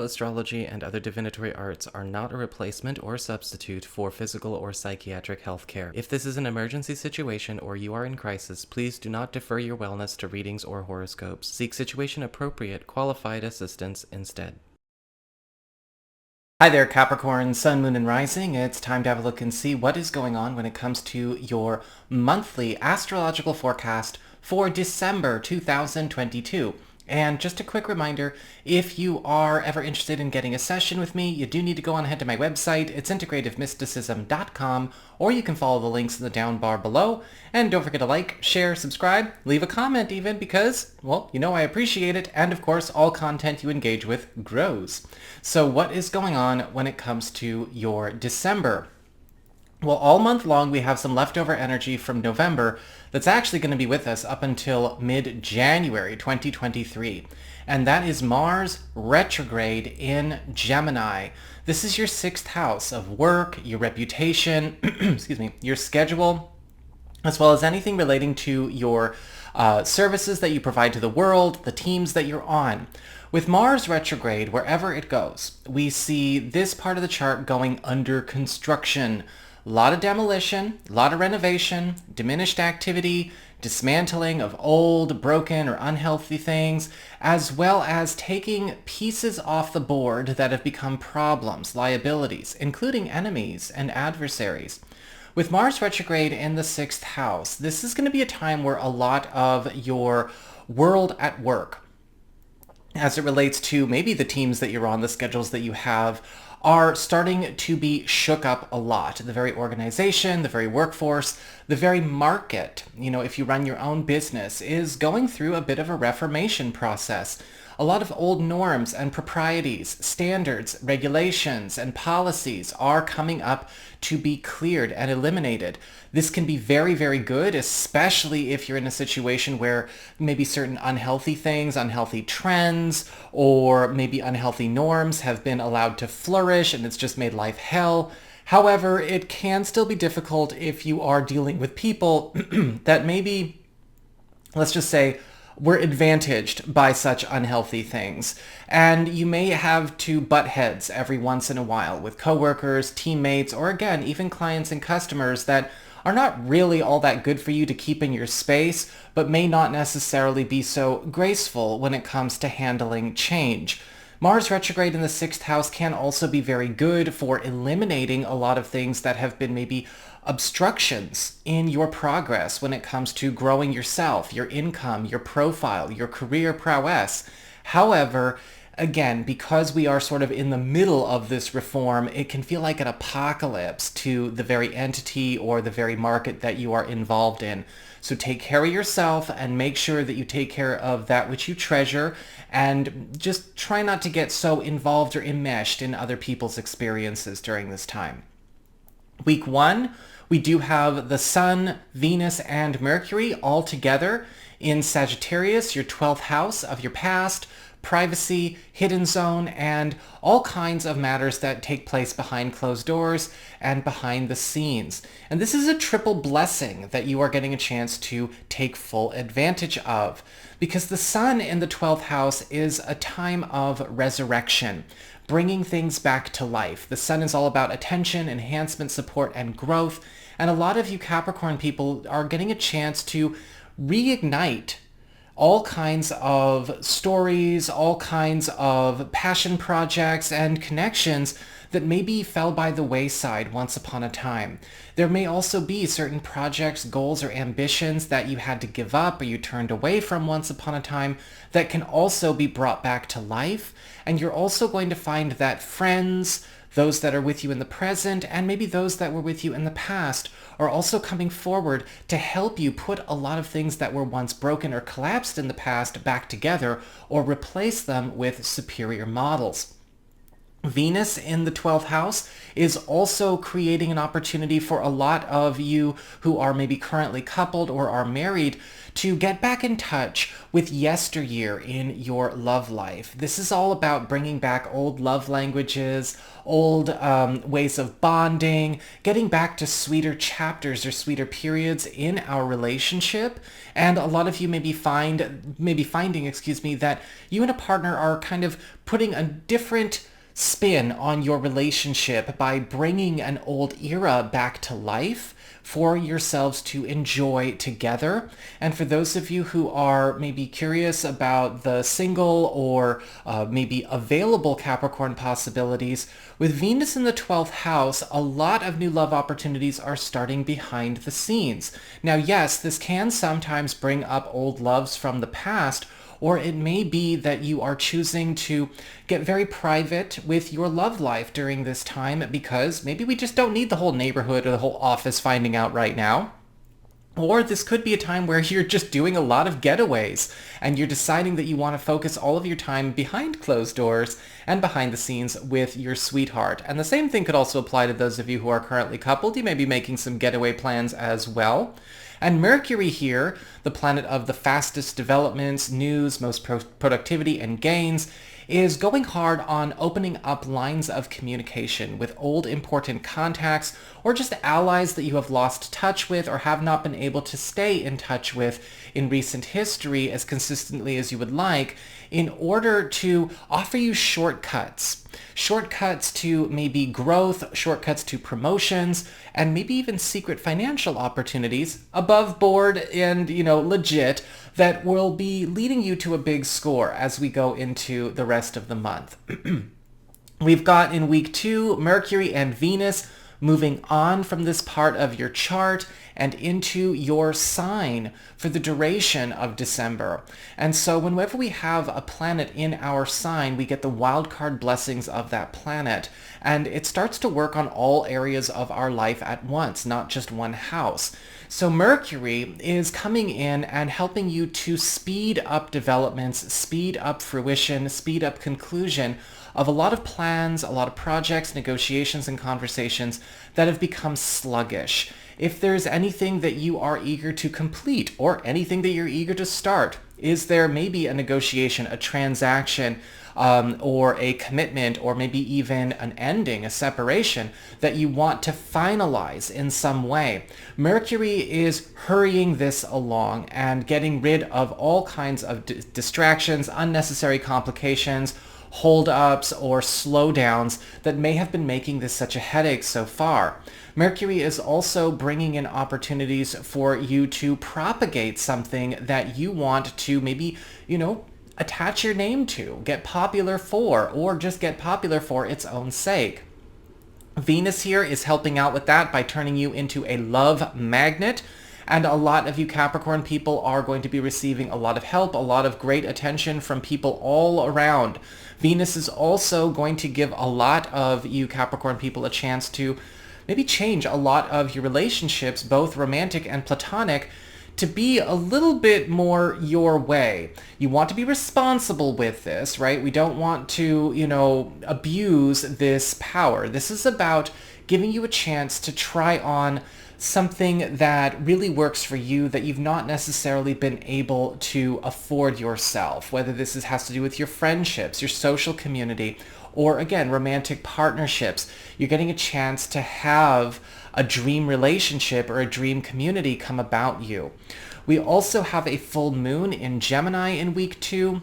astrology, and other divinatory arts are not a replacement or substitute for physical or psychiatric health care. If this is an emergency situation or you are in crisis, please do not defer your wellness to readings or horoscopes. Seek situation-appropriate, qualified assistance instead. Hi there, Capricorn, Sun, Moon, and Rising. It's time to have a look and see what is going on when it comes to your monthly astrological forecast for December 2022. And just a quick reminder, if you are ever interested in getting a session with me, you do need to go on ahead to my website. It's integrativemysticism.com, or you can follow the links in the down bar below. And don't forget to like, share, subscribe, leave a comment even, because, well, you know I appreciate it. And of course, all content you engage with grows. So what is going on when it comes to your December? Well, all month long, we have some leftover energy from November that's actually going to be with us up until mid-January 2023. And that is Mars retrograde in Gemini. This is your sixth house of work, your reputation, excuse me, your schedule, as well as anything relating to your services that you provide to the world, the teams that you're on. With Mars retrograde, wherever it goes, we see this part of the chart going under construction. A lot of demolition, a lot of renovation, diminished activity, dismantling of old, broken, or unhealthy things, as well as taking pieces off the board that have become problems, liabilities, including enemies and adversaries. With Mars retrograde in the sixth house, this is going to be a time where a lot of your world at work, as it relates to maybe the teams that you're on, the schedules that you have, are starting to be shook up a lot. The very organization, the very workforce, the very market, if you run your own business, is going through a bit of a reformation process. A lot of old norms and proprieties, standards, regulations, and policies are coming up to be cleared and eliminated. This can be very, very good, especially if you're in a situation where maybe certain unhealthy things, unhealthy trends, or maybe unhealthy norms have been allowed to flourish and it's just made life hell. However, it can still be difficult if you are dealing with people that maybe, let's just say, we're advantaged by such unhealthy things. And you may have to butt heads every once in a while with coworkers, teammates, or again, even clients and customers that are not really all that good for you to keep in your space, but may not necessarily be so graceful when it comes to handling change. Mars retrograde in the sixth house can also be very good for eliminating a lot of things that have been maybe obstructions in your progress when it comes to growing yourself, your income, your profile, your career prowess. However, again, because we are sort of in the middle of this reform, it can feel like an apocalypse to the very entity or the very market that you are involved in. So take care of yourself and make sure that you take care of that which you treasure, and just try not to get so involved or enmeshed in other people's experiences during this time. Week 1, we do have the Sun, Venus, and Mercury all together in Sagittarius, your 12th house of your past, privacy, hidden zone, and all kinds of matters that take place behind closed doors and behind the scenes. And this is a triple blessing that you are getting a chance to take full advantage of, because the Sun in the 12th house is a time of resurrection, bringing things back to life. The Sun is all about attention, enhancement, support, and growth. And a lot of you Capricorn people are getting a chance to reignite all kinds of stories, all kinds of passion projects and connections that maybe fell by the wayside once upon a time. There may also be certain projects, goals, or ambitions that you had to give up or you turned away from once upon a time that can also be brought back to life. And you're also going to find that friends, those that are with you in the present, and maybe those that were with you in the past, are also coming forward to help you put a lot of things that were once broken or collapsed in the past back together, or replace them with superior models. Venus in the 12th house is also creating an opportunity for a lot of you who are maybe currently coupled or are married to get back in touch with yesteryear in your love life. This is all about bringing back old love languages, old ways of bonding, getting back to sweeter chapters or sweeter periods in our relationship. And a lot of you may be finding, that you and a partner are kind of putting a different spin on your relationship by bringing an old era back to life for yourselves to enjoy together. And for those of you who are maybe curious about the single or maybe available Capricorn possibilities, with Venus in the 12th house, a lot of new love opportunities are starting behind the scenes. Now, yes, this can sometimes bring up old loves from the past, or it may be that you are choosing to get very private with your love life during this time because maybe we just don't need the whole neighborhood or the whole office finding out right now. Or this could be a time where you're just doing a lot of getaways and you're deciding that you want to focus all of your time behind closed doors and behind the scenes with your sweetheart. And the same thing could also apply to those of you who are currently coupled. You may be making some getaway plans as well. And Mercury here, the planet of the fastest developments, news, most productivity, and gains, is going hard on opening up lines of communication with old important contacts or just allies that you have lost touch with or have not been able to stay in touch with in recent history as consistently as you would like, in order to offer you shortcuts to maybe growth, shortcuts to promotions, and maybe even secret financial opportunities above board and, legit, that will be leading you to a big score as we go into the rest of the month. We've got in week 2, Mercury and Venus moving on from this part of your chart and into your sign for the duration of December. And so whenever we have a planet in our sign, we get the wildcard blessings of that planet. And it starts to work on all areas of our life at once, not just one house. So Mercury is coming in and helping you to speed up developments, speed up fruition, speed up conclusion of a lot of plans, a lot of projects, negotiations, and conversations that have become sluggish. If there's anything that you are eager to complete or anything that you're eager to start, is there maybe a negotiation, a transaction, or a commitment, or maybe even an ending, a separation that you want to finalize in some way? Mercury is hurrying this along and getting rid of all kinds of distractions, unnecessary complications, hold-ups, or slowdowns that may have been making this such a headache so far. Mercury is also bringing in opportunities for you to propagate something that you want to maybe, attach your name to, get popular for, or just get popular for its own sake. Venus here is helping out with that by turning you into a love magnet. And a lot of you Capricorn people are going to be receiving a lot of help, a lot of great attention from people all around. Venus is also going to give a lot of you Capricorn people a chance to maybe change a lot of your relationships, both romantic and platonic, to be a little bit more your way. You want to be responsible with this, right? We don't want to, abuse this power. This is about giving you a chance to try on something that really works for you that you've not necessarily been able to afford yourself, whether this has to do with your friendships, your social community, or again, romantic partnerships. You're getting a chance to have a dream relationship or a dream community come about you. We also have a full moon in Gemini in week 2,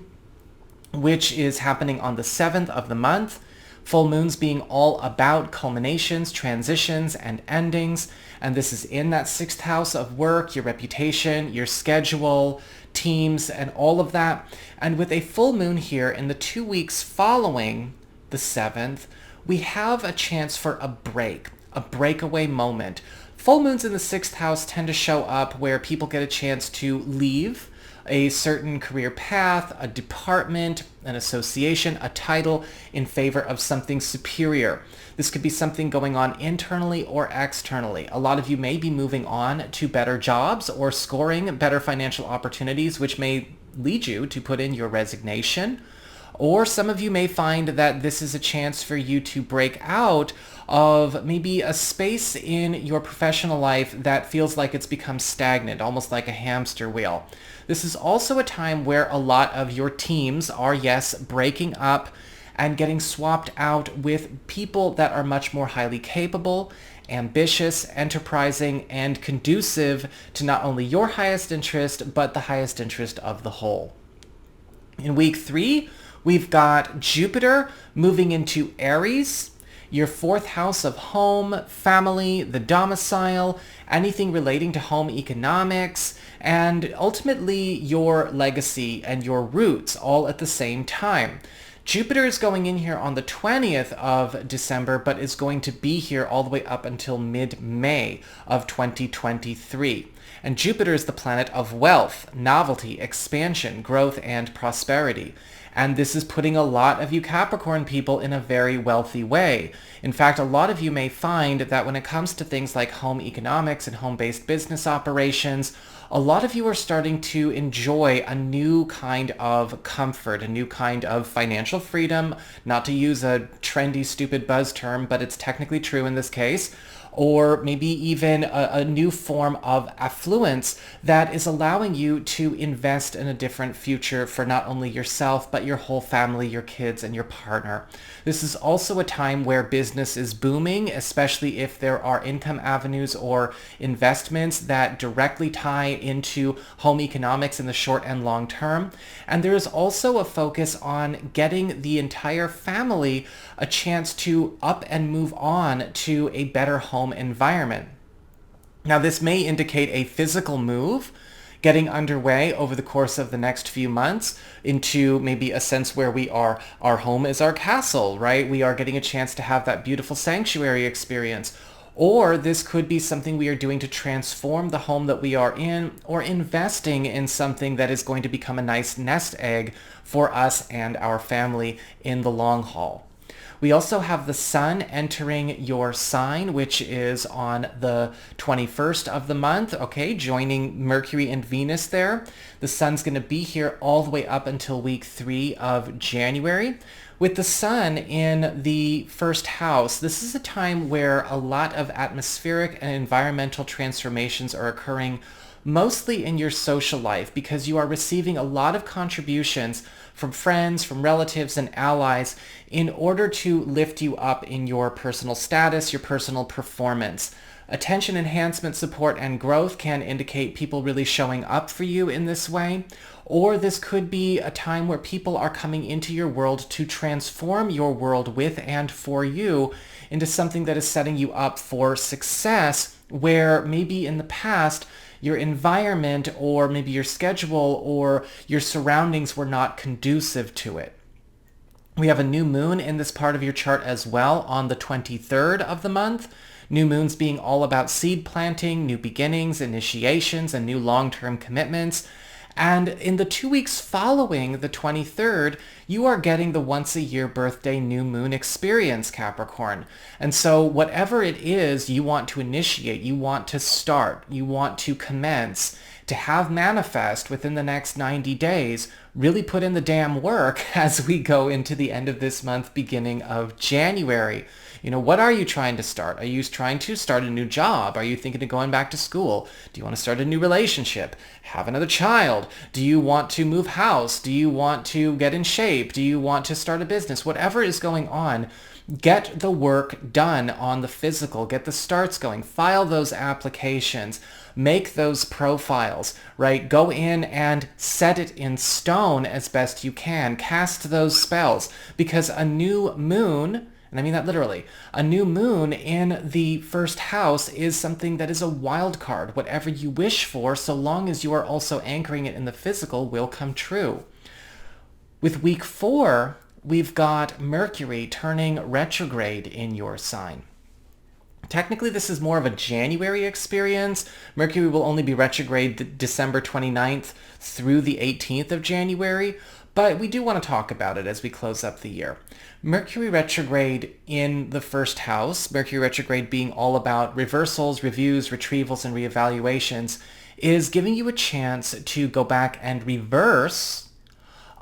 which is happening on the 7th of the month. Full moons being all about culminations, transitions, and endings. And this is in that 6th house of work, your reputation, your schedule, teams, and all of that. And with a full moon here in the 2 weeks following the 7th, we have a chance for a break, a breakaway moment. Full moons in the 6th house tend to show up where people get a chance to leave a certain career path, a department, an association, a title in favor of something superior. This could be something going on internally or externally. A lot of you may be moving on to better jobs or scoring better financial opportunities, which may lead you to put in your resignation. Or some of you may find that this is a chance for you to break out of maybe a space in your professional life that feels like it's become stagnant, almost like a hamster wheel. This is also a time where a lot of your teams are, yes, breaking up and getting swapped out with people that are much more highly capable, ambitious, enterprising, and conducive to not only your highest interest, but the highest interest of the whole. In week 3, we've got Jupiter moving into Aries, your 4th house of home, family, the domicile, anything relating to home economics, and ultimately your legacy and your roots all at the same time. Jupiter is going in here on the 20th of December, but is going to be here all the way up until mid-May of 2023. And Jupiter is the planet of wealth, novelty, expansion, growth, and prosperity. And this is putting a lot of you Capricorn people in a very wealthy way. In fact, a lot of you may find that when it comes to things like home economics and home-based business operations, a lot of you are starting to enjoy a new kind of comfort, a new kind of financial freedom, not to use a trendy, stupid buzz term, but it's technically true in this case, or maybe even a new form of affluence that is allowing you to invest in a different future for not only yourself, but your whole family, your kids, and your partner. This is also a time where business is booming, especially if there are income avenues or investments that directly tie into home economics in the short and long term. And there is also a focus on getting the entire family a chance to up and move on to a better home environment. Now, this may indicate a physical move getting underway over the course of the next few months into maybe a sense where our home is our castle, right? We are getting a chance to have that beautiful sanctuary experience. Or this could be something we are doing to transform the home that we are in, or investing in something that is going to become a nice nest egg for us and our family in the long haul. We also have the Sun entering your sign, which is on the 21st of the month, okay, joining Mercury and Venus there. The Sun's going to be here all the way up until week 3 of January. With the Sun in the 1st house, this is a time where a lot of atmospheric and environmental transformations are occurring, mostly in your social life, because you are receiving a lot of contributions from friends, from relatives, and allies in order to lift you up in your personal status, your personal performance. Attention enhancement, support, and growth can indicate people really showing up for you in this way. Or this could be a time where people are coming into your world to transform your world with and for you into something that is setting you up for success, where maybe in the past your environment or maybe your schedule or your surroundings were not conducive to it. We have a new moon in this part of your chart as well on the 23rd of the month. New moons being all about seed planting, new beginnings, initiations, and new long-term commitments. And in the 2 weeks following the 23rd, you are getting the once-a-year birthday new moon experience, Capricorn. And so whatever it is you want to initiate, you want to start, you want to commence, to have manifest within the next 90 days, really put in the damn work as we go into the end of this month, beginning of January. You know, what are you trying to start? Are you trying to start a new job? Are you thinking of going back to school? Do you want to start a new relationship? Have another child? Do you want to move house? Do you want to get in shape? Do you want to start a business? Whatever is going on, get the work done on the physical. Get the starts going. File those applications. Make those profiles, right? Go in and set it in stone as best you can. Cast those spells, because a new moon, and I mean that literally, a new moon in the 1st house is something that is a wild card. Whatever you wish for, so long as you are also anchoring it in the physical, will come true. With week 4, we've got Mercury turning retrograde in your sign. Technically, this is more of a January experience. Mercury will only be retrograde December 29th through the 18th of January, but we do want to talk about it as we close up the year. Mercury retrograde in the 1st house, Mercury retrograde being all about reversals, reviews, retrievals, and reevaluations, is giving you a chance to go back and reverse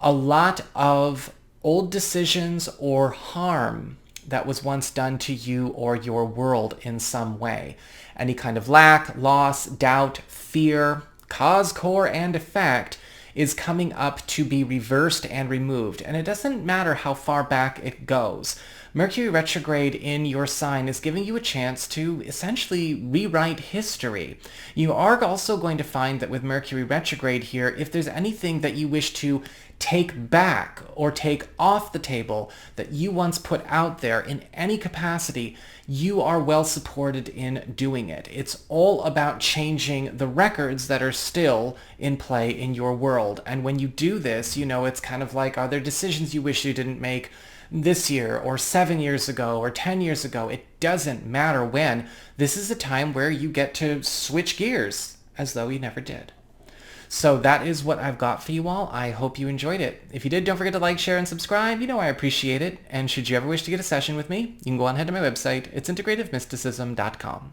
a lot of old decisions or harm that was once done to you or your world in some way. Any kind of lack, loss, doubt, fear, cause, core, and effect is coming up to be reversed and removed. And it doesn't matter how far back it goes. Mercury retrograde in your sign is giving you a chance to essentially rewrite history. You are also going to find that with Mercury retrograde here, if there's anything that you wish to take back or take off the table that you once put out there in any capacity, you are well supported in doing it. It's all about changing the records that are still in play in your world. And when you do this, it's kind of like, are there decisions you wish you didn't make this year or 7 years ago or 10 years ago? It doesn't matter when. This is a time where you get to switch gears as though you never did. So that is what I've got for you all. I hope you enjoyed it. If you did, don't forget to like, share, and subscribe. I appreciate it. And should you ever wish to get a session with me, you can go on ahead to my website. It's integrativemysticism.com.